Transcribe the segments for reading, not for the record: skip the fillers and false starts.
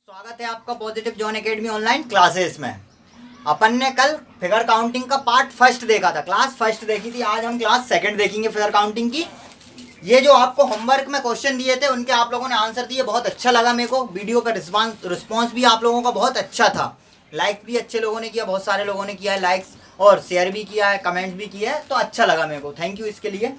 स्वागत है आपका positive zone academy online classes में। अपन ने कल फिगर काउंटिंग का पार्ट फर्स्ट देखा था, क्लास फर्स्ट देखी थी। आज हम क्लास सेकंड देखेंगे फिगर काउंटिंग की। ये जो आपको होमवर्क में क्वेश्चन दिए थे उनके आप लोगों ने आंसर दिए, बहुत अच्छा लगा मेरे को। वीडियो का रिस्पॉन्स भी आप लोगों का बहुत अच्छा था। लाइक भी अच्छे लोगों ने किया, बहुत सारे लोगों ने किया है लाइक्स, और शेयर भी किया है, कमेंट भी किया है, तो अच्छा लगा मेरे को। थैंक यू इसके लिए।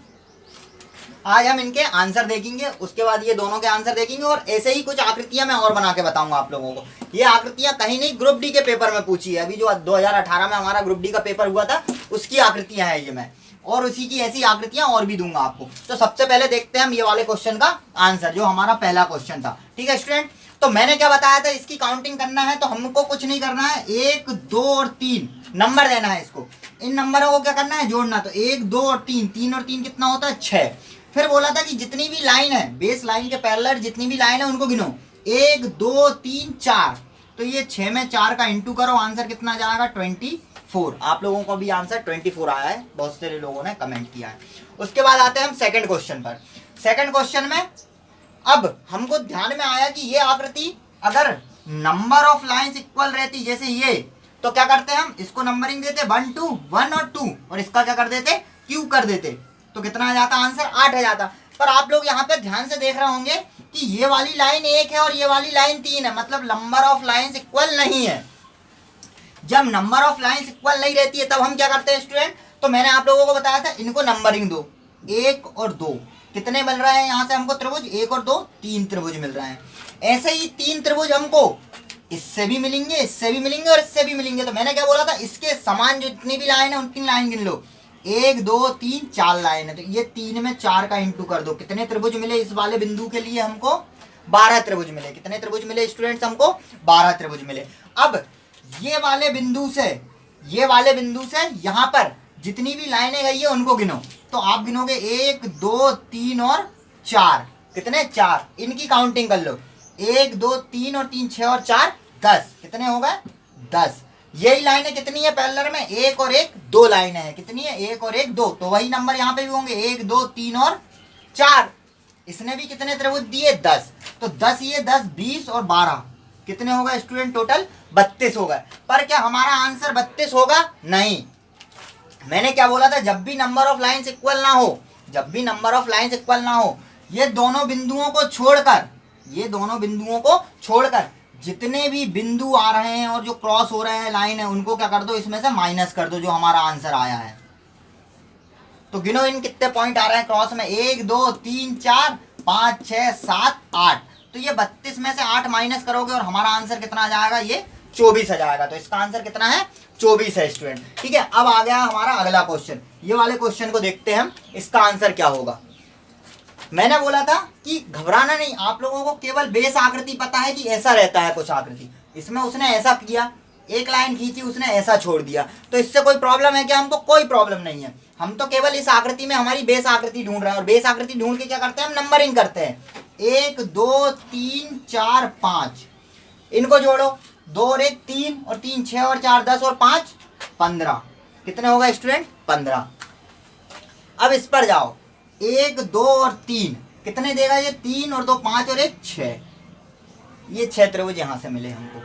आज हम इनके आंसर देखेंगे, उसके बाद ये दोनों के आंसर देखेंगे, और ऐसे ही कुछ आकृतियां मैं और बना के बताऊंगा आप लोगों को। ये आकृतियां कहीं नहीं, ग्रुप डी के पेपर में पूछी है। अभी जो 2018 में हमारा ग्रुप डी का पेपर हुआ था उसकी आकृतियां हैं ये मैं, और उसी की ऐसी आकृतियां और भी दूंगा आपको। तो सबसे पहले देखते हैं हम ये वाले क्वेश्चन का आंसर, जो हमारा पहला क्वेश्चन था। ठीक है स्टूडेंट, तो मैंने क्या बताया था, इसकी काउंटिंग करना है तो हमको कुछ नहीं करना है, 1, 2 और 3 नंबर देना है इसको। इन नंबरों को क्या करना है, जोड़ना। तो 1, 2 और 3, 3 और 3 कितना होता है, 6। फिर बोला था कि जितनी भी लाइन है, बेस लाइन के पैरेलल जितनी भी लाइन है उनको गिनो, 1, 2, 3, 4। तो ये 6 में 4 का इंटू करो, आंसर कितना जाएगा, 24। आप लोगों को भी आंसर 24 आया है, बहुत सारे लोगों ने कमेंट किया है। उसके बाद आते हैं हम सेकंड क्वेश्चन पर। सेकंड क्वेश्चन में अब हमको ध्यान में आया कि ये आकृति अगर नंबर ऑफ लाइंस इक्वल रहती, जैसे ये, तो क्या करते हैं हम, इसको नंबरिंग देते 1, 2, 1 और 2, और इसका क्या कर देते, क्यूब कर देते। तो कितना आ जाता आंसर, 8 आ जाता। पर आप लोग यहाँ पे ध्यान से देख रहे होंगे कि ये वाली लाइन 1 है और ये वाली लाइन 3 है, मतलब नंबर ऑफ लाइंस इक्वल नहीं है। जब नंबर ऑफ लाइंस इक्वल नहीं रहती है तब हम क्या करते हैं स्टूडेंट, तो मैंने आप लोगों को बताया था, इनको नंबरिंग दो, 1 और 2। कितने मिल रहे हैं यहाँ से हमको त्रिभुज, 1 और 2, 3 त्रिभुज मिल रहे हैं। ऐसे ही 3 त्रिभुज हमको इससे भी मिलेंगे, इससे भी मिलेंगे और इससे भी मिलेंगे। तो मैंने क्या बोला था, इसके समान जितनी भी लाइन है उनकी लाइन गिन लो, 1, 2, 3, 4 लाइन है। तो ये 3 में 4 का इंटू कर दो, कितने त्रिभुज मिले इस वाले बिंदु के लिए हमको, 12 त्रिभुज मिले। कितने त्रिभुज मिले स्टूडेंट्स हमको, 12 त्रिभुज मिले। अब ये वाले बिंदु से यहाँ पर जितनी भी लाइनें गई है उनको गिनो। तो आप गिनोगे 1, 2, 3 और 4, कितने, 4। इनकी काउंटिंग कर लो, 1, 2, 3 और 3, 6 और 4, 10। कितने हो गए, 10। यही लाइनें कितनी है पैरेलल में, 1 और 1, 2 लाइनें हैं। कितनी है, 1 और 1, 2। तो वही नंबर यहाँ पे भी होंगे, 1, 2, 3 और 4। इसने भी कितने त्रिभुज दिए, 10। तो 10 ये 10, 20 और 12 कितने हो गए स्टूडेंट, टोटल 32 हो गए। पर क्या हमारा आंसर 32 होगा, नहीं। मैंने क्या बोला था, जब भी नंबर ऑफ लाइंस इक्वल ना हो, ये दोनों बिंदुओं को छोड़कर जितने भी बिंदु आ रहे हैं और जो क्रॉस हो रहे हैं लाइन है, उनको क्या कर दो, इसमें से माइनस कर दो जो हमारा आंसर आया है। तो गिनो इन कितने पॉइंट आ रहे हैं क्रॉस में, 1, 2, 3, 4, 5, 6, 7, 8। तो ये 32 में से 8 माइनस करोगे और हमारा आंसर कितना आ जाएगा, ये 24 आ जाएगा। तो इसका आंसर कितना है, 24 है स्टूडेंट। ठीक है, अब आ गया हमारा अगला क्वेश्चन। ये वाले क्वेश्चन को देखते हैं हम, इसका आंसर क्या होगा। मैंने बोला था कि घबराना नहीं, आप लोगों को केवल बेस आकृति पता है कि ऐसा रहता है कुछ आकृति। इसमें उसने ऐसा किया, एक लाइन खींची, उसने ऐसा छोड़ दिया। तो इससे कोई प्रॉब्लम है क्या, हमको कोई प्रॉब्लम नहीं है। हम तो केवल इस आकृति में हमारी बेस आकृति ढूंढ रहे हैं, और बेस आकृति ढूंढ के क्या करते हैं, हम नंबरिंग करते हैं, 1, 2, 3, 4, 5। इनको जोड़ो, 2 और 1, 3 और 3, 6 और 4, 10 और 5, 15। कितने होगा स्टूडेंट, 15। अब इस पर जाओ, 1, 2 और 3 कितने देगा, ये 3 और 2, 5 और 1, 6। ये 6 त्रिभुज यहाँ से मिले हमको।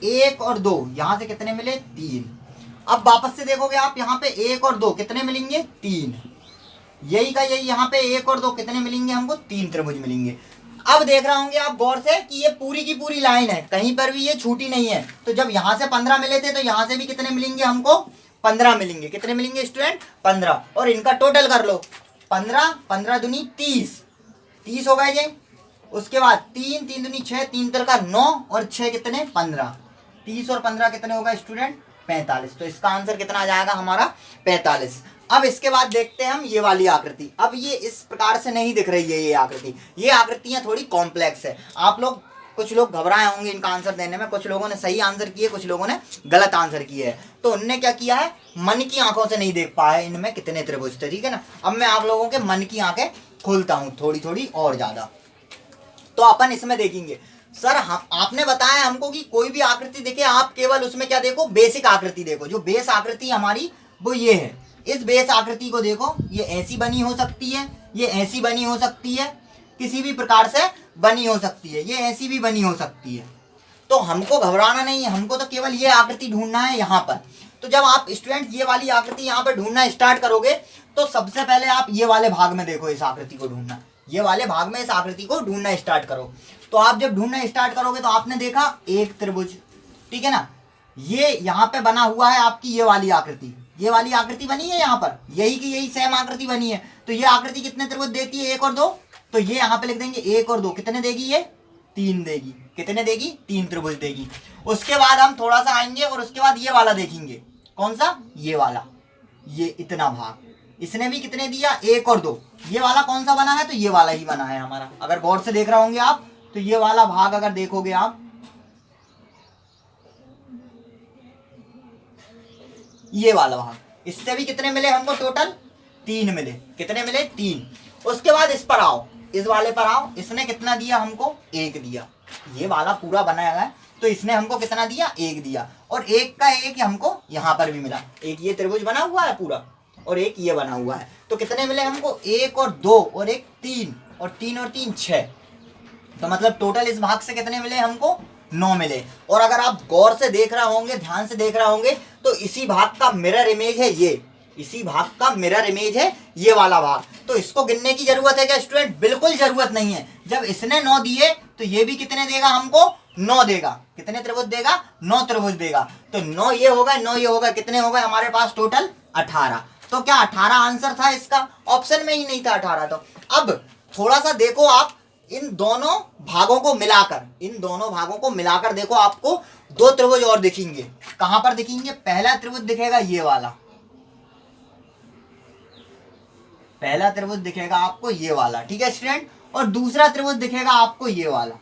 1 और 2 यहाँ से कितने मिले, 3। अब वापस से देखोगे आप, यहाँ पे 1 और 2 कितने मिलेंगे, 3। यही का यही यहाँ पे 1 और 2 कितने मिलेंगे हमको, 3 त्रिभुज मिलेंगे। अब देख रहे होंगे आप गौर से कि ये पूरी की पूरी लाइन है, कहीं पर भी ये छूटी नहीं है। तो जब यहाँ से 15 मिले थे तो यहाँ से भी कितने मिलेंगे हमको, 15 मिलेंगे। कितने मिलेंगे स्टूडेंट, 15। और इनका टोटल कर लो, 15, 15 दूनी 30, 30 हो गए ये। उसके बाद 3, 3 दूनी 6, 3 तिरका 9 और 6 कितने, 15। 30 और 15 कितने हो गए स्टूडेंट, 45। तो इसका आंसर कितना आ जाएगा हमारा, 45। अब इसके बाद देखते हैं हम ये वाली आकृति। अब ये इस प्रकार से नहीं दिख रही है ये आकृति, ये आकृतियां थोड़ी कॉम्प्लेक्स है। आप लोग, कुछ लोग घबराए होंगे इनका आंसर देने में, कुछ लोगों ने सही आंसर किए, कुछ लोगों ने गलत आंसर किए है। तो उनने क्या किया है, मन की आंखों से नहीं देख पाया इनमें कितने त्रिभुज थे। ठीक है ना, अब मैं आप लोगों के मन की आंखें खोलता हूँ थोड़ी थोड़ी और ज्यादा। तो अपन इसमें देखेंगे, सर आपने बताया हमको कि कोई भी आकृति देखे आप केवल उसमें क्या देखो, बेसिक आकृति देखो। जो बेस आकृति हमारी वो ये है, इस बेस आकृति को देखो, ये ऐसी बनी हो सकती है, ये ऐसी बनी हो सकती है, किसी भी प्रकार से बनी हो सकती है, ये ऐसी भी बनी हो सकती है। तो हमको घबराना नहीं है, हमको तो केवल ये आकृति ढूंढना है यहाँ पर। तो जब आप स्टूडेंट ये वाली आकृति यहाँ पर ढूंढना स्टार्ट करोगे तो सबसे पहले आप ये वाले भाग में देखो, इस आकृति को ढूंढना, ये वाले भाग में इस आकृति को ढूंढना स्टार्ट करो। तो आप जब ढूंढना स्टार्ट करोगे तो आपने देखा एक त्रिभुज, ठीक है ना, ये यहाँ पे बना हुआ है आपकी ये वाली आकृति, ये वाली आकृति बनी है यहाँ पर, यही की यही सेम आकृति बनी है। तो ये आकृति कितने त्रिभुज देती है, 1 और 2, तो ये यहाँ पे लिख देंगे 1 और 2 कितने देगी, ये 3 देगी, कितने देगी, 3 त्रिभुज देगी। उसके बाद हम थोड़ा सा आएंगे और उसके बाद ये वाला देखेंगे, कौन सा, ये वाला, ये इतना भाग, इसने भी कितने दिया, 1 और 2। ये वाला कौन सा बना है, तो ये वाला ही बना है हमारा। अगर गौर से देख रहे होंगे आप तो ये वाला भाग अगर देखोगे आप, ये वाला भाग, इससे भी कितने मिले हमको, टोटल 3 मिले, कितने मिले, 3। उसके बाद इस पर आओ, इस वाले पर आओ, इसने कितना दिया हमको, 1 दिया। ये वाला पूरा बनाया है तो इसने हमको कितना दिया, 1 दिया, और 1 का 1 हमको यहाँ पर भी मिला। एक ये त्रिभुज बना हुआ है पूरा और एक ये बना हुआ है, तो कितने मिले हमको, 1 और 2 और 1 3, और 3 और 3 6। तो मतलब टोटल इस भाग से कितने मिले हमको, 9 मिले। और अगर आप गौर से देख रहे होंगे, ध्यान से देख रहे होंगे, तो इसी भाग का मिरर इमेज है ये, इसी भाग का मिरर इमेज है ये वाला भाग। तो इसको गिनने की जरूरत है क्या स्टूडेंट, बिल्कुल जरूरत नहीं है। जब इसने 9 दिए तो ये भी कितने देगा हमको, 9 देगा। कितने त्रिभुज देगा, 9 त्रिभुज देगा। तो 9 ये होगा, 9 ये होगा, कितने हो गए हमारे पास टोटल, 18। तो क्या 18 आंसर था इसका, ऑप्शन में ही नहीं था 18। तो अब थोड़ा सा देखो आप, इन दोनों भागों को मिलाकर, इन दोनों भागों को मिलाकर देखो, आपको 2 त्रिभुज और दिखेंगे। कहां पर दिखेंगे, पहला त्रिभुज दिखेगा ये वाला, पहला त्रिभुज दिखेगा आपको ये वाला, ठीक है स्टूडेंट, और दूसरा त्रिभुज दिखेगा आपको ये वाला,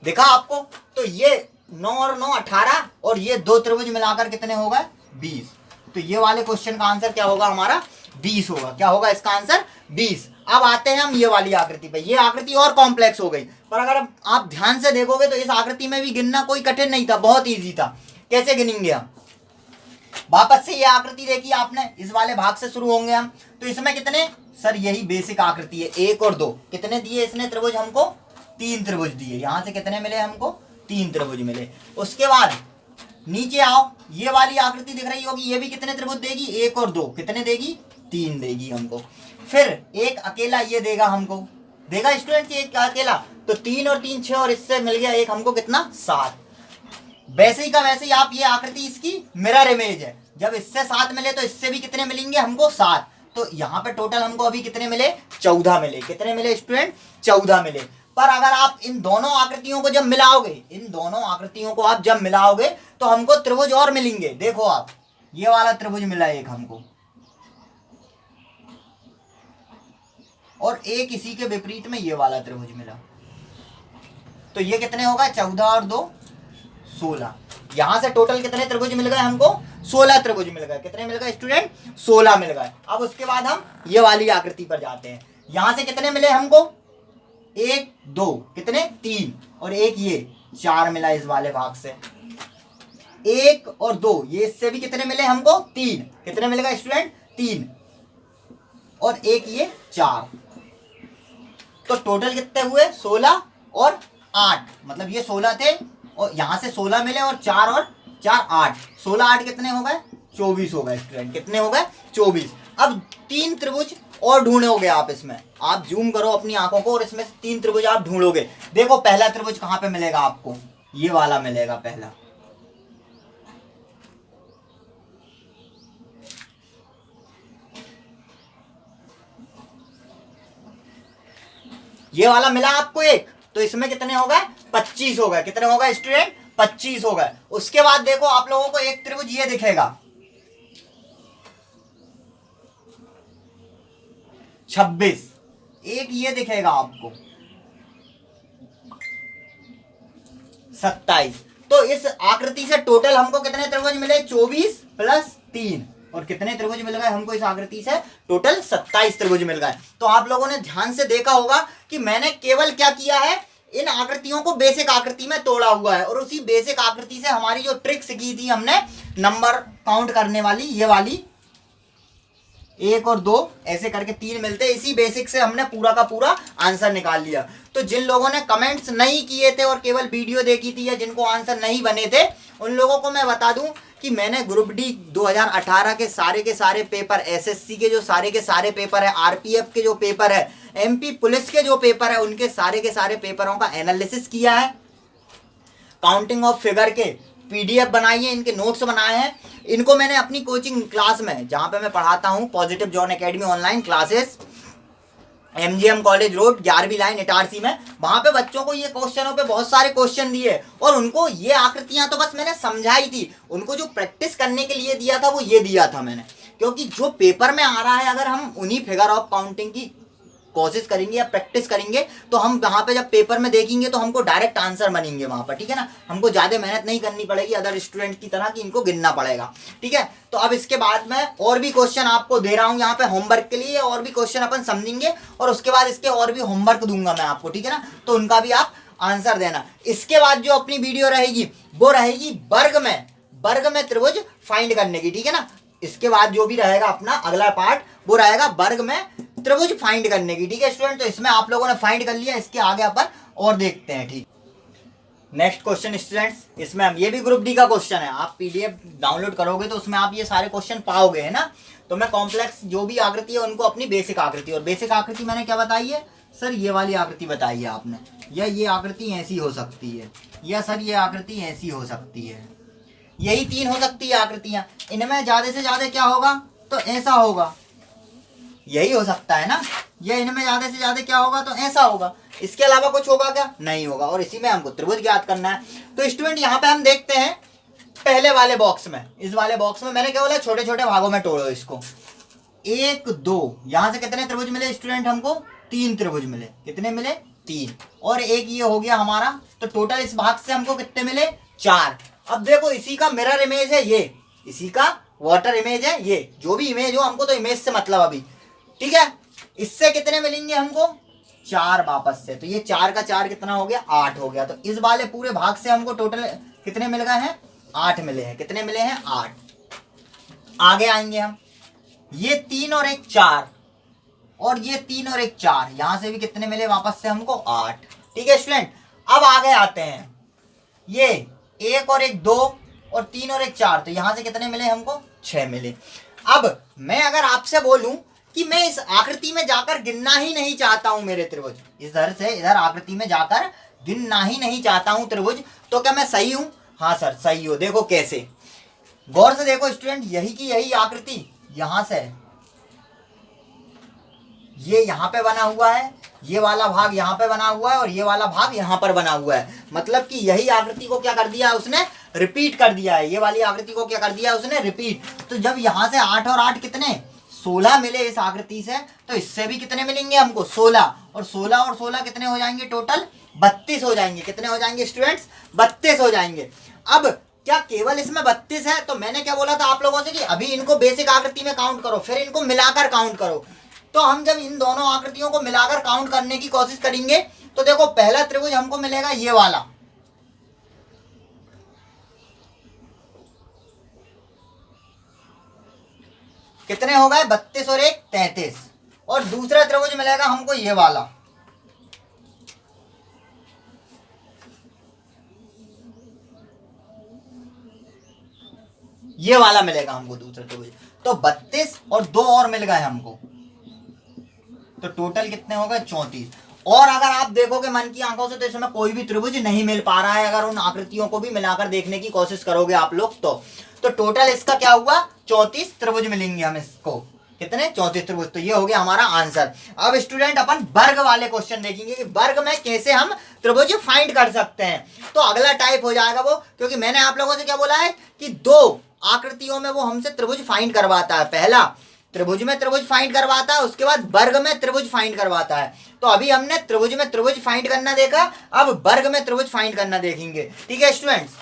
दिखा आपको। तो ये 9 और 9 18, और ये 2 त्रिभुज मिलाकर कितने हो गए, 20। तो ये वाले क्वेश्चन का आंसर क्या होगा हमारा, 20 होगा। क्या होगा इसका आंसर, 20। अब आते हैं हम ये वाली आकृति पे। ये आकृति और कॉम्प्लेक्स हो गई, पर अगर आप ध्यान से देखोगे तो इस आकृति में भी गिनना कोई कठिन नहीं था, बहुत ईजी था। कैसे गिनेंगे हम, वापस से ये आकृति देखी आपने, इस वाले भाग से शुरू होंगे हम। तो इसमें कितने, सर यही बेसिक आकृति है, 1 और 2, कितने दिए इसने त्रिभुज हमको, 3 त्रिभुज दिए। यहां से कितने मिले हमको, 3 त्रिभुज मिले। उसके बाद नीचे आओ, ये वाली आकृति दिख रही होगी, ये भी कितने त्रिभुज देगी, 1 और 2, कितने देगी, 3 देगी हमको। फिर एक अकेला ये देगा हमको, देगा स्टूडेंट एक अकेला, तो 3 और 3 6, और इससे मिल गया एक हमको कितना, 7। वैसे ही का वैसे ही आप, ये आकृति इसकी मिरर इमेज है। जब इससे 7 मिले तो इससे भी कितने मिलेंगे हमको, 7। तो यहाँ पे टोटल हमको अभी कितने मिले, 14 मिले। कितने मिले स्टूडेंट, 14 मिले। पर अगर आप इन दोनों आकृतियों को जब मिलाओगे, इन दोनों आकृतियों को आप जब मिलाओगे तो हमको त्रिभुज और मिलेंगे। देखो आप, ये वाला त्रिभुज मिला एक हमको, और एक इसी के विपरीत में ये वाला त्रिभुज मिला। तो ये कितने होगा, 14 और 2 16। यहां से टोटल कितने त्रिभुज मिल गए हमको, 16 त्रिभुज मिल गए। कितने मिल गए स्टूडेंट, 16 मिल गए। अब उसके बाद हम ये वाली आकृति पर जाते हैं। यहां से कितने मिले हमको, 1 2, कितने 3, और एक ये 4 मिला इस वाले भाग से। 1 और 2, ये इससे भी कितने मिले हमको, 3। कितने मिल गए स्टूडेंट, 3, और एक ये 4। तो टोटल कितने हुए, 16 और 8, मतलब ये 16 थे और यहां से 16 मिले, और 4 और 4 8, 16 8 कितने हो गए, 24 हो गए स्टूडेंट। कितने हो गए, 24। अब 3 त्रिभुज और ढूंढोगे आप, इसमें आप जूम करो अपनी आंखों को और इसमें 3 त्रिभुज आप ढूंढोगे। देखो पहला त्रिभुज कहां पे मिलेगा आपको, ये वाला मिलेगा पहला। ये वाला मिला आपको एक, तो इसमें कितने हो गए, 25 हो गए। कितने हो गए स्टूडेंट, 25 हो गए। उसके बाद देखो आप लोगों को एक त्रिभुज ये दिखेगा, 26। एक ये दिखेगा आपको, 27। तो इस आकृति से टोटल हमको कितने त्रिभुज मिले, 24 प्लस 3, और कितने त्रिभुज मिल गए हमको इस आकृति से, टोटल 27 त्रिभुज मिल गए। तो आप लोगों ने ध्यान से देखा होगा कि मैंने केवल क्या किया है, इन आकृतियों को बेसिक आकृति में तोड़ा हुआ है, और उसी बेसिक आकृति से हमारी जो ट्रिक्स की थी हमने नंबर काउंट करने वाली, ये वाली 1 और 2 ऐसे करके 3 मिलते हैं। इसी बेसिक से हमने पूरा का पूरा आंसर निकाल लिया। तो जिन लोगों ने कमेंट्स नहीं किए थे और केवल वीडियो देखी थी या जिनको आंसर नहीं बने थे, उन लोगों को मैं बता दूं कि मैंने ग्रुप डी 2018 के सारे पेपर, एसएससी के जो सारे के सारे पेपर है, आरपीएफ के जो पेपर है, एमपी पुलिस के जो पेपर है, उनके सारे के सारे पेपरों का एनालिसिस किया है। काउंटिंग ऑफ फिगर के पीडीएफ बनाई है, इनके नोट्स बनाए हैं। इनको मैंने अपनी कोचिंग क्लास में, जहाँ पे मैं पढ़ाता हूँ, positive John academy online classes, MGM college road 11वीं लाइन इटारसी में, वहां पे बच्चों को ये क्वेश्चनों पे बहुत सारे क्वेश्चन दिए और उनको ये आकृतियां तो बस मैंने समझाई थी। उनको जो प्रैक्टिस करने के लिए दिया था वो ये दिया था मैंने, क्योंकि जो पेपर में आ रहा है अगर हम उन्हीं फिगर ऑफ काउंटिंग की कोशिश करेंगे या प्रैक्टिस करेंगे तो हम वहाँ पे जब पेपर में देखेंगे तो हमको डायरेक्ट आंसर बनेंगे वहाँ पर, ठीक है ना। हमको ज़्यादा मेहनत नहीं करनी पड़ेगी अदर स्टूडेंट की तरह कि इनको गिनना पड़ेगा, ठीक है। तो अब इसके बाद मैं और भी क्वेश्चन आपको दे रहा हूँ यहाँ पे होमवर्क के लिए, और भी क्वेश्चन अपन समझेंगे और उसके बाद इसके और भी होमवर्क दूंगा मैं आपको, ठीक है ना। तो उनका भी आप आंसर देना। इसके बाद जो अपनी वीडियो रहेगी वो रहेगी वर्ग में त्रिभुज फाइंड करने की, ठीक है ना। इसके बाद जो भी रहेगा अपना अगला पार्ट वो रहेगा वर्ग में त्रिभुज फाइंड करने की, ठीक है स्टूडेंट। तो इसमें आप लोगों ने फाइंड कर लिया, इसके आगे अपन और देखते हैं, ठीक। नेक्स्ट क्वेश्चन स्टूडेंट्स, इसमें हम, ये भी ग्रुप डी का क्वेश्चन है, आप पीडीएफ डाउनलोड करोगे तो उसमें आप ये सारे क्वेश्चन पाओगे, है ना। तो मैं कॉम्प्लेक्स जो भी आकृति है उनको अपनी बेसिक आकृति, और बेसिक आकृति मैंने क्या बताई है सर, ये वाली आकृति बताई है आपने, या ये आकृति ऐसी हो सकती है, या सर ये आकृति ऐसी हो सकती है, यही 3 हो सकती है आकृतियां। इनमें ज्यादा से ज्यादा क्या होगा, तो ऐसा होगा, यही हो सकता है ना। ये इनमें ज्यादा से ज्यादा क्या होगा, तो ऐसा होगा, इसके अलावा कुछ होगा क्या, नहीं होगा। और इसी में हमको त्रिभुज ज्ञात करना है। तो स्टूडेंट यहाँ पे हम देखते हैं पहले वाले बॉक्स में, इस वाले बॉक्स में मैंने क्या बोला, छोटे छोटे भागों में तोड़ो इसको। 1 2, यहाँ से कितने त्रिभुज मिले स्टूडेंट हमको, 3 त्रिभुज मिले। कितने मिले, 3, और एक ये हो गया हमारा। तो टोटल इस भाग से हमको कितने मिले, 4। अब देखो इसी का मिरर इमेज है ये, इसी का वाटर इमेज है ये, जो भी इमेज हो, हमको तो इमेज से मतलब अभी, ठीक है। इससे कितने मिलेंगे हमको, 4 वापस से। तो ये 4 का 4 कितना हो गया, 8 हो गया। तो इस वाले पूरे भाग से हमको टोटल कितने मिल गए हैं, 8 मिले हैं। कितने मिले हैं, 8। आगे आएंगे हम, ये 3 और एक 4, और ये 3 और एक 4, यहां से भी कितने मिले वापस से हमको, 8, ठीक है स्टूडेंट। अब आगे आते हैं, ये 1 और एक 2 और 3 और एक 4, तो यहां से कितने मिले हमको, 6 मिले। अब मैं अगर आपसे बोलूं कि मैं इस आकृति में जाकर गिनना ही नहीं चाहता हूं मेरे त्रिभुज, इधर से इधर आकृति में जाकर गिनना ही नहीं चाहता हूं त्रिभुज, तो क्या मैं सही हूं, हाँ सर सही हो। देखो कैसे, गौर से देखो स्टूडेंट, यही की यही आकृति यहां से, ये यहाँ पे बना हुआ है, ये वाला भाग यहाँ पे बना हुआ है, और ये वाला भाग यहाँ पर बना हुआ है। मतलब कि यही आकृति को क्या कर दिया उसने, रिपीट कर दिया है। ये वाली आकृति को क्या कर दिया उसने, रिपीट। तो जब यहाँ से 8 और 8 कितने, 16 मिले इस आकृति से, तो इससे भी कितने मिलेंगे हमको, 16, और 16 और 16 कितने हो जाएंगे, टोटल 32 हो जाएंगे। कितने हो जाएंगे स्टूडेंट्स, 32 हो जाएंगे। अब क्या केवल इसमें 32 है, तो मैंने क्या बोला था आप लोगों से कि अभी इनको बेसिक आकृति में काउंट करो, फिर इनको मिलाकर काउंट करो। तो हम जब इन दोनों आकृतियों को मिलाकर काउंट करने की कोशिश करेंगे, तो देखो पहला त्रिभुज हमको मिलेगा ये वाला, कितने हो गए, 32 और एक 33, और दूसरा त्रिभुज मिलेगा हमको ये वाला, ये वाला मिलेगा हमको दूसरा त्रिभुज। तो 32 और 2 और मिल गए हमको, तो टोटल कितने हो गए, 34। और अगर आप देखोगे मन की आंखों से तो इसमें कोई भी त्रिभुज नहीं मिल पा रहा है। अगर उन आकृतियों को भी मिलाकर देखने की कोशिश करोगे आप लोग तो टोटल इसका क्या हुआ, 34 त्रिभुज मिलेंगे हम इसको। कितने, 34 त्रिभुज। तो ये हो गया हमारा आंसर। अब स्टूडेंट अपन वर्ग वाले क्वेश्चन देखेंगे कि वर्ग में कैसे हम त्रिभुज फाइंड कर सकते हैं। तो अगला टाइप हो जाएगा वो, क्योंकि मैंने आप लोगों से क्या बोला है कि 2 आकृतियों में वो हमसे त्रिभुज फाइंड करवाता है। पहला त्रिभुज में त्रिभुज फाइंड करवाता है, उसके बाद वर्ग में त्रिभुज फाइंड करवाता है। तो अभी हमने त्रिभुज में त्रिभुज फाइंड करना देखा, अब वर्ग में त्रिभुज फाइंड करना देखेंगे, ठीक है स्टूडेंट्स।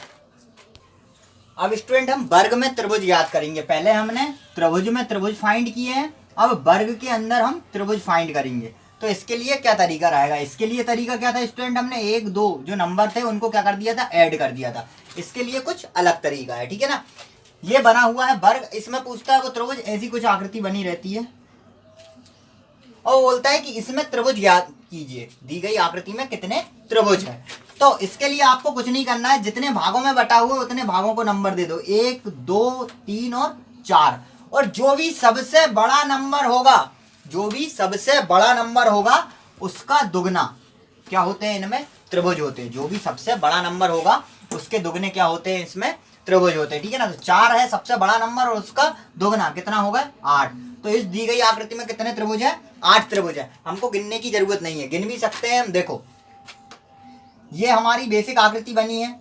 अब स्टूडेंट हम वर्ग में त्रिभुज याद करेंगे। पहले हमने त्रिभुज में त्रिभुज फाइंड किए हैं, अब वर्ग के अंदर हम त्रिभुज फाइंड करेंगे। तो इसके लिए क्या तरीका रहेगा, इसके लिए तरीका क्या था स्टूडेंट, हमने 1 2 जो नंबर थे उनको क्या कर दिया था, ऐड कर दिया था। इसके लिए कुछ अलग तरीका है, ठीक है ना। ये बना हुआ है वर्ग, इसमें पूछता है वो त्रिभुज, ऐसी कुछ आकृति बनी रहती है और बोलता है कि इसमें त्रिभुज ज्ञात कीजिए, दी गई आकृति में कितने त्रिभुज है। तो इसके लिए आपको कुछ नहीं करना है, जितने भागों में बटा हुआ उतने भागों को नंबर दे दो, 1 2 3 और 4, और जो भी सबसे बड़ा नंबर होगा, जो भी सबसे बड़ा नंबर होगा उसका दुगना क्या होते हैं, इनमें त्रिभुज होते हैं। जो भी सबसे बड़ा नंबर होगा उसके दुगने क्या होते हैं, इसमें त्रिभुज होते हैं, ठीक है ना। तो 4 है सबसे बड़ा नंबर और उसका दुगना कितना होगा, 8। तो इस दी गई आकृति में कितने त्रिभुज है, 8 त्रिभुज है। हमको गिनने की जरूरत नहीं है, गिन भी सकते हैं हम। देखो ये हमारी बेसिक आकृति बनी है,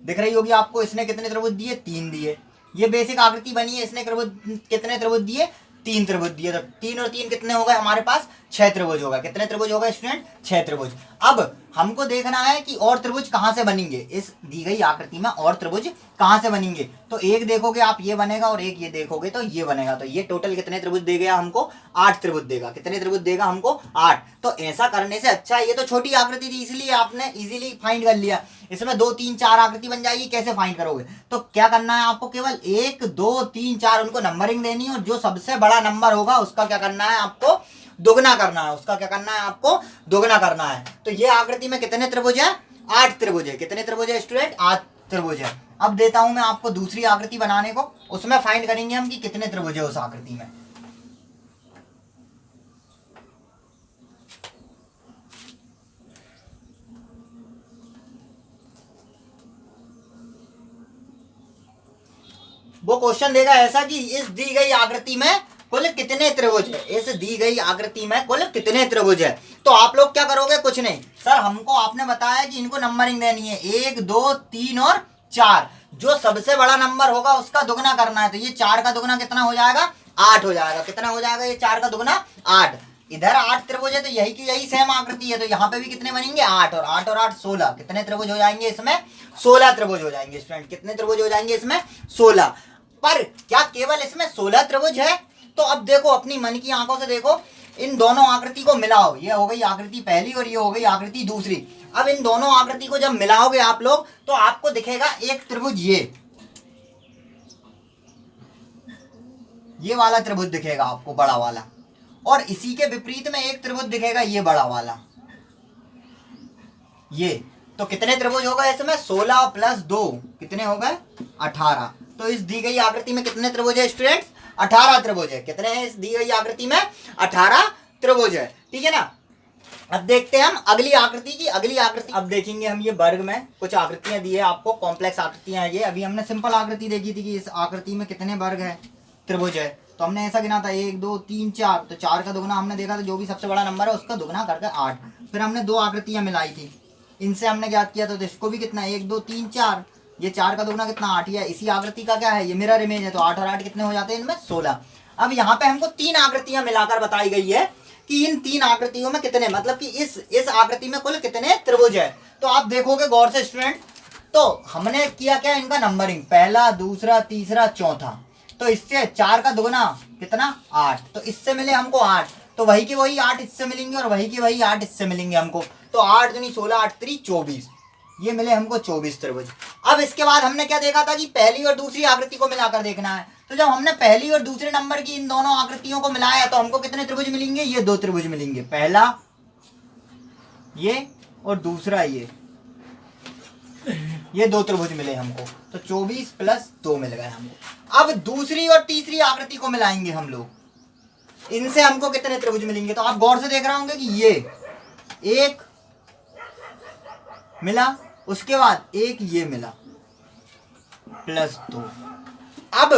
दिख रही होगी आपको। इसने कितने त्रिभुज दिए, 3 दिए। ये बेसिक आकृति बनी है, इसने कितने त्रिभुज दिए, 3 त्रिभुज दिए। तो 3 और 3 कितने हो गए हमारे पास, 6 त्रिभुज होगा। कितने त्रिभुज होगा स्टूडेंट, 6 त्रिभुज। अब हमको देखना है कि और त्रिभुज कहाँ से बनेंगे, इस दी गई आकृति में और त्रिभुज कहाँ से बनेंगे। तो एक देखोगे आप ये बनेगा और एक ये देखोगे तो ये बनेगा। तो ये टोटल कितने त्रिभुज दे गया हमको, 8 त्रिभुज देगा। कितने त्रिभुज देगा हमको, 8। तो ऐसा करने से अच्छा है, ये तो छोटी आकृति थी इसलिए आपने इजीली फाइंड कर लिया। इसमें 2 3 4 आकृति बन जाएगी, कैसे फाइंड करोगे। तो क्या करना है आपको, केवल 1 2 3 4 उनको नंबरिंग देनी है और जो सबसे बड़ा नंबर होगा उसका क्या करना है, आपको दुगना करना है। उसका क्या करना है, आपको दुगना करना है। तो ये आकृति में कितने त्रिभुज है, 8 त्रिभुज है। कितने त्रिभुज है स्टूडेंट, 8 त्रिभुज है। अब देता हूं मैं आपको दूसरी आकृति बनाने को, उसमें फाइंड करेंगे हम कि कितने त्रिभुज है उस आकृति में। वो क्वेश्चन देगा ऐसा कि इस दी गई आकृति में कुल कितने त्रिभुज है, इस दी गई आकृति में कुल कितने त्रिभुज है। तो आप लोग क्या करोगे, कुछ नहीं सर, हमको आपने बताया कि इनको नंबरिंग देनी है 1 2 3 और 4। जो सबसे बड़ा नंबर होगा उसका दुगना करना है। तो ये 4 का दुगना कितना हो जाएगा, 8 हो जाएगा। कितना हो जाएगा ये 4 का दुगना, 8। इधर 8 त्रिभुज है तो यही की यही सेम आकृति है, तो यहाँ पे भी कितने बनेंगे, 8 और 8 और 8 16। कितने त्रिभुज हो जाएंगे इसमें, 16 त्रिभुज हो जाएंगे स्टूडेंट। कितने त्रिभुज हो जाएंगे इसमें, 16। पर क्या केवल इसमें 16 त्रिभुज है। तो अब देखो अपनी मन की आंखों से देखो, इन दोनों आकृति को मिलाओ, ये हो गई आकृति पहली और ये हो गई आकृति दूसरी। अब इन दोनों आकृति को जब मिलाओगे आप लोग तो आपको दिखेगा एक त्रिभुज, ये वाला त्रिभुज दिखेगा आपको, बड़ा वाला। और इसी के विपरीत में एक त्रिभुज दिखेगा, ये बड़ा वाला, ये। तो कितने त्रिभुज हो गए इसमें, 16 प्लस 2 कितने हो गए, 18। तो इस दी गई आकृति में कितने त्रिभुज है स्टूडेंट्स, 18 त्रिभुज है। कितने हैं इस दी गई आकृति में, 18 त्रिभुज है, ठीक है ना। अब देखते हैं हम अगली आकृति की। अगली आकृति अब देखेंगे हम, ये वर्ग में कुछ आकृतियां दी है आपको, कॉम्प्लेक्स आकृतियां हैं ये। अभी हमने सिंपल आकृति देखी थी कि इस आकृति में कितने वर्ग है, त्रिभुज है। तो हमने ऐसा गिना था 1 2 3 4। तो 4 का दुगना हमने देखा था, जो भी सबसे बड़ा नंबर है उसका दुगना करके 8। फिर हमने 2 आकृतियां मिलाई थी, इनसे हमने ज्ञात किया था। तो इसको भी कितना, 1 2 3 4। ये 4 का दुगना कितना, 8 ही है। इसी आकृति का क्या है, ये मिरर इमेज है। तो 8 और 8 कितने हो जाते हैं इनमें, 16। अब यहाँ पे हमको 3 आकृतियां मिलाकर बताई गई है कि इन 3 आकृतियों में कितने, मतलब कि इस आकृति में कुल कितने त्रिभुज है। तो आप देखोगे गौर से स्टूडेंट, तो हमने किया क्या, इनका नंबरिंग, पहला दूसरा तीसरा चौथा। तो इससे 4 का दुगना कितना, 8। तो इससे मिले हमको 8, तो वही की वही 8 इससे मिलेंगे और वही की वही 8 इससे मिलेंगे हमको। तो 8 दूनी 16, 8 3 24, ये मिले हमको 24 त्रिभुज। अब इसके बाद हमने क्या देखा था कि पहली और दूसरी आकृति को मिलाकर देखना है। तो जब हमने पहली और दूसरे नंबर की इन दोनों आकृतियों को मिलाया तो हमको कितने त्रिभुज मिलेंगे, ये 2 त्रिभुज मिलेंगे। पहला ये और दूसरा ये 2 त्रिभुज मिले हमको। तो 24 प्लस 2 मिल गए हमको। अब दूसरी और तीसरी आकृति को मिलाएंगे हम लोग, इनसे हमको कितने त्रिभुज मिलेंगे। तो आप गौर से देख रहे होंगे कि ये एक मिला, उसके बाद एक ये मिला, प्लस 2। अब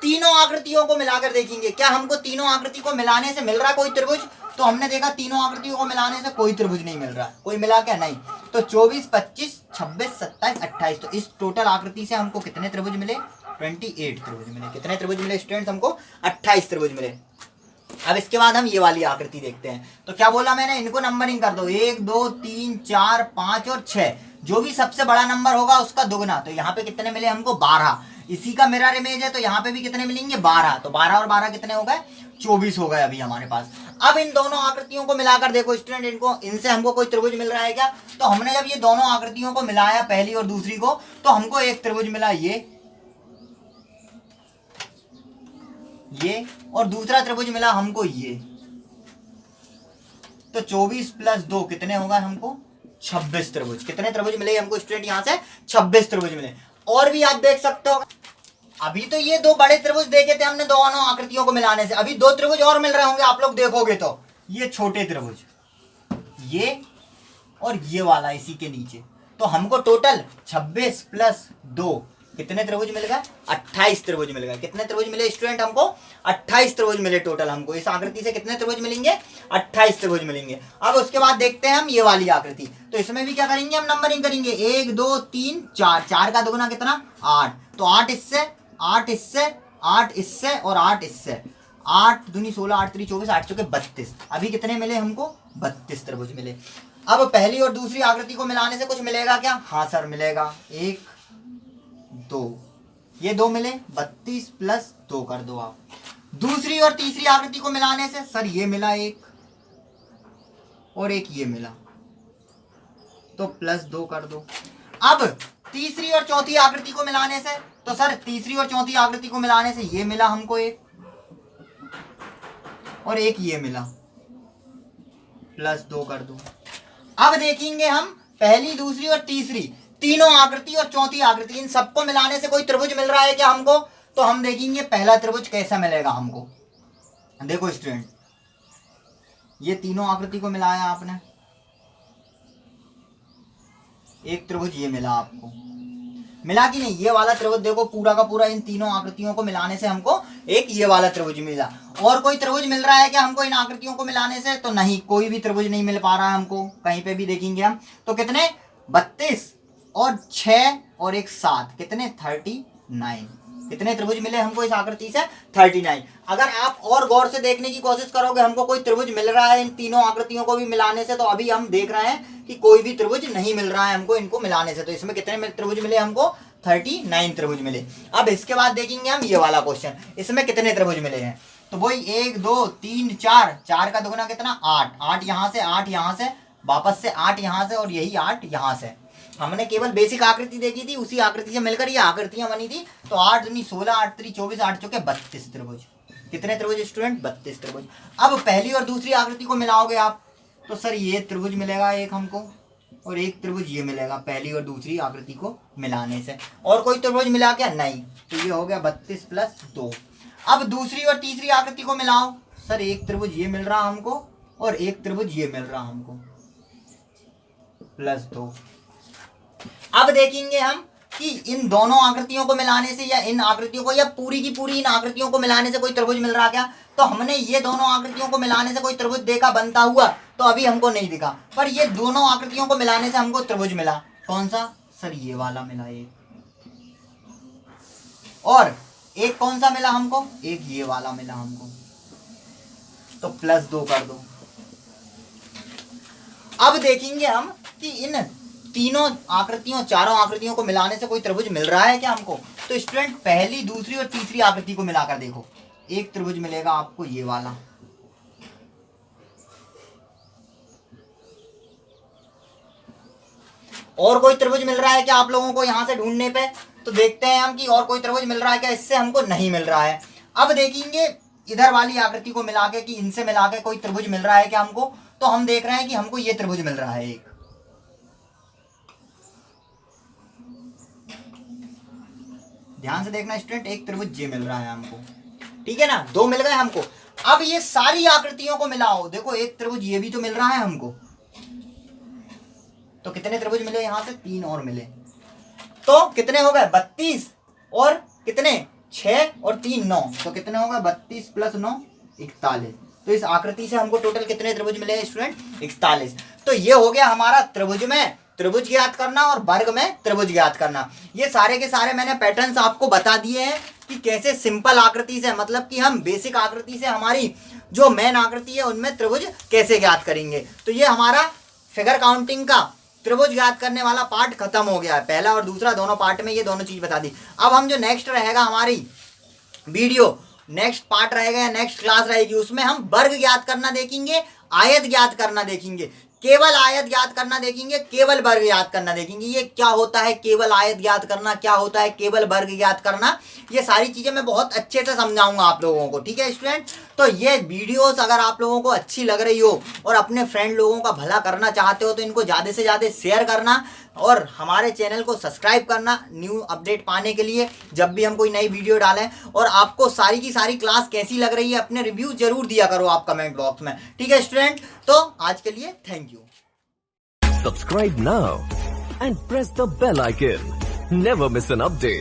तीनों आकृतियों को मिलाकर देखेंगे, क्या हमको तीनों आकृति को मिलाने से मिल रहा कोई त्रिभुज। तो हमने देखा तीनों आकृतियों को मिलाने से कोई त्रिभुज नहीं मिल रहा, कोई मिला क्या, नहीं। तो 24 25 26 27 28। तो इस टोटल आकृति से हमको कितने त्रिभुज मिले, 28 त्रिभुज मिले। कितने त्रिभुज मिले स्टूडेंट्स, हमको 28 त्रिभुज मिले। अब इसके बाद हम ये वाली आकृति देखते हैं। तो क्या बोला मैंने, इनको नंबरिंग कर दो, 1 2 3 4 5 और 6। जो भी सबसे बड़ा नंबर होगा उसका दुगना। तो यहाँ पे कितने मिले हमको, 12। इसी का मिरर इमेज है तो यहाँ पे भी कितने मिलेंगे, 12। तो 12 और 12 कितने हो गए, 24 हो गए अभी हमारे पास। अब इन दोनों आकृतियों को मिलाकर देखो स्टूडेंट, इनसे हमको कोई त्रिभुज मिल रहा है क्या। तो हमने जब ये दोनों आकृतियों को मिलाया, पहली और दूसरी को, तो हमको एक त्रिभुज मिला, ये ये, और दूसरा त्रिभुज मिला हमको ये। तो 24 प्लस 2 कितने होगा हमको? 26 त्रिभुज। कितने त्रिभुज मिले हमको स्टूडेंट? यहाँ से 26 त्रिभुज मिले। और भी आप देख सकते हो, अभी तो ये दो बड़े त्रिभुज देखे थे हमने दोनों आकृतियों को मिलाने से, अभी दो त्रिभुज और मिल रहे होंगे आप लोग देखोगे तो। ये छोटे त्रिभुज, ये और ये वाला इसी के नीचे। तो हमको टोटल 26 प्लस 2 कितने त्रिभुज मिल गए? 28 त्रिभुज मिल गए। कितने त्रिभुज मिले स्टूडेंट हमको? 28 त्रिभुज मिले टोटल हमको। इस आकृति से कितने त्रिभुज मिलेंगे? 28 त्रिभुज मिलेंगे। अब उसके बाद देखते हैं हम ये वाली आकृति। तो इसमें भी क्या करेंगे हम? नंबरिंग करेंगे। 1 2 3 4, 4 का दुगुना कितना? 8। तो 8 इससे, 8 इससे, 8 इससे और 8 इससे। 8 दूनी 16, 8 3 24, 8 चौके 32। अभी कितने मिले हमको? 32 त्रिभुज मिले। अब पहली और दूसरी आकृति को मिलाने से कुछ मिलेगा क्या? हाँ सर मिलेगा। 1 2, ये 2 मिले, 32 प्लस 2 कर दो आप। दूसरी और तीसरी आकृति को मिलाने से सर ये मिला 1 और एक ये मिला, तो प्लस 2 कर दो। अब तीसरी और चौथी आकृति को मिलाने से, तो सर तीसरी और चौथी आकृति को मिलाने से ये मिला हमको 1 और एक ये मिला, प्लस 2 कर दो। अब देखेंगे हम पहली, दूसरी और तीसरी तीनों आकृति और चौथी आकृति, इन सबको मिलाने से कोई त्रिभुज मिल रहा है क्या हमको? तो हम देखेंगे पहला त्रिभुज कैसा मिलेगा हमको। देखो स्टूडेंट, ये तीनों आकृति को मिलाया आपने, एक त्रिभुज ये मिला आपको, मिला कि नहीं? ये वाला त्रिभुज देखो पूरा का पूरा इन तीनों आकृतियों को मिलाने से हमको एक ये वाला त्रिभुज मिला। और कोई त्रिभुज मिल रहा है क्या हमको इन आकृतियों को मिलाने से? तो नहीं, कोई भी त्रिभुज नहीं मिल पा रहा है हमको कहीं पे भी। देखेंगे हम तो कितने? 32 और 6 और एक 7, कितने? 39। कितने त्रिभुज मिले हमको इस आकृति से? 39। अगर आप और गौर से देखने की कोशिश करोगे हमको कोई त्रिभुज मिल रहा है इन तीनों आकृतियों को भी मिलाने से, तो अभी हम देख रहे हैं कि कोई भी त्रिभुज नहीं मिल रहा है हमको इनको मिलाने से। तो इसमें कितने त्रिभुज मिले हमको? 39 त्रिभुज मिले। अब इसके बाद देखेंगे हम ये वाला क्वेश्चन, इसमें कितने त्रिभुज मिले हैं? तो वही 1 2 3 4, 4 का दुगुना कितना? 8। 8 यहाँ से, 8 यहाँ से, वापस से 8 यहाँ से और यही 8 यहाँ से। हमने केवल बेसिक आकृति देखी थी, उसी आकृति से मिलकर ये आकृतियां बनी थी। तो 8 दूनी 16, 8 3 24, 8 चौके 32 त्रिभुज। कितने त्रिभुज स्टूडेंट? 32 त्रिभुज। अब पहली और दूसरी आकृति को मिलाओगे आप, तो सर ये त्रिभुज मिलेगा एक हमको और एक त्रिभुज ये मिलेगा पहली और दूसरी आकृति को मिलाने से। और कोई त्रिभुज मिला क्या? नहीं। तो ये हो गया 32 प्लस 2। अब दूसरी और तीसरी आकृति को मिलाओ, सर एक त्रिभुज ये मिल रहा हमको और एक त्रिभुज ये मिल रहा हमको, प्लस 2। अब देखेंगे हम कि इन दोनों आकृतियों को मिलाने से या इन आकृतियों को या पूरी की पूरी इन आकृतियों को मिलाने से कोई त्रिभुज मिल रहा क्या? तो हमने ये दोनों आकृतियों को मिलाने से कोई त्रिभुज देखा बनता हुआ, तो अभी हमको नहीं दिखा। पर ये दोनों आकृतियों को मिलाने से हमको त्रिभुज मिला। कौन सा? सर ये वाला मिला एक, और एक कौन सा मिला हमको? एक ये वाला मिला हमको, तो प्लस 2 कर दो। अब देखेंगे हम कि इन तीनों आकृतियों, चारों आकृतियों को मिलाने से कोई त्रिभुज मिल रहा है क्या हमको? तो स्टूडेंट पहली, दूसरी और तीसरी आकृति को मिलाकर देखो, एक त्रिभुज मिलेगा आपको ये वाला, और कोई त्रिभुज मिल रहा है क्या आप लोगों को यहाँ से ढूंढने पे? तो देखते हैं हम कि और कोई त्रिभुज मिल रहा है क्या। इससे हमको नहीं मिल रहा है। अब देखेंगे इधर वाली आकृति को मिला के कि इनसे मिला के कोई त्रिभुज मिल रहा है क्या हमको। तो हम देख रहे हैं कि हमको ये त्रिभुज मिल रहा है एक, ध्यान से देखना स्टूडेंट, एक त्रिभुज ये मिल रहा है हमको, ठीक है ना? 2 मिल गए हमको। अब ये सारी आकृतियों को मिलाओ, देखो एक त्रिभुज ये भी तो मिल रहा है हमको, तो कितने त्रिभुज मिले यहाँ से? 3 और मिले, तो कितने हो गए? 32 और कितने? 6 और 3 9, तो कितने हो गए? 32 प्लस 9 41। तो इस आकृति से हमको टोटल कितने त्रिभुज मिले स्टूडेंट? 41। तो ये हो गया हमारा त्रिभुज में त्रिभुज ज्ञात करना और वर्ग में त्रिभुज ज्ञात करना। ये सारे के सारे मैंने पैटर्न्स आपको बता दिए हैं कि कैसे सिंपल आकृति से, मतलब कि हम बेसिक आकृति से हमारी जो मेन आकृति है उनमें त्रिभुज कैसे ज्ञात करेंगे। तो ये हमारा फिगर काउंटिंग का त्रिभुज ज्ञात करने वाला पार्ट खत्म हो गया है। पहला और दूसरा दोनों पार्ट में ये दोनों चीज बता दी। अब हम जो नेक्स्ट रहेगा हमारी वीडियो, नेक्स्ट पार्ट रहेगा या नेक्स्ट क्लास रहेगी, उसमें हम वर्ग ज्ञात करना देखेंगे, आयत ज्ञात करना देखेंगे। केवल आयत याद करना देखेंगे, केवल वर्ग याद करना देखेंगे। ये क्या होता है केवल आयत याद करना, क्या होता है केवल वर्ग याद करना, ये सारी चीजें मैं बहुत अच्छे से समझाऊंगा आप लोगों को। ठीक है स्टूडेंट, तो ये वीडियोस अगर आप लोगों को अच्छी लग रही हो और अपने फ्रेंड लोगों का भला करना चाहते हो तो इनको ज़्यादा से ज़्यादा शेयर करना और हमारे चैनल को सब्सक्राइब करना न्यू अपडेट पाने के लिए जब भी हम कोई नई वीडियो डालें। और आपको सारी की सारी क्लास कैसी लग रही है अपने रिव्यू जरूर दिया करो आप कमेंट बॉक्स में। ठीक है स्टूडेंट, तो आज के लिए thank you. Subscribe now and press the bell icon. Never miss an update.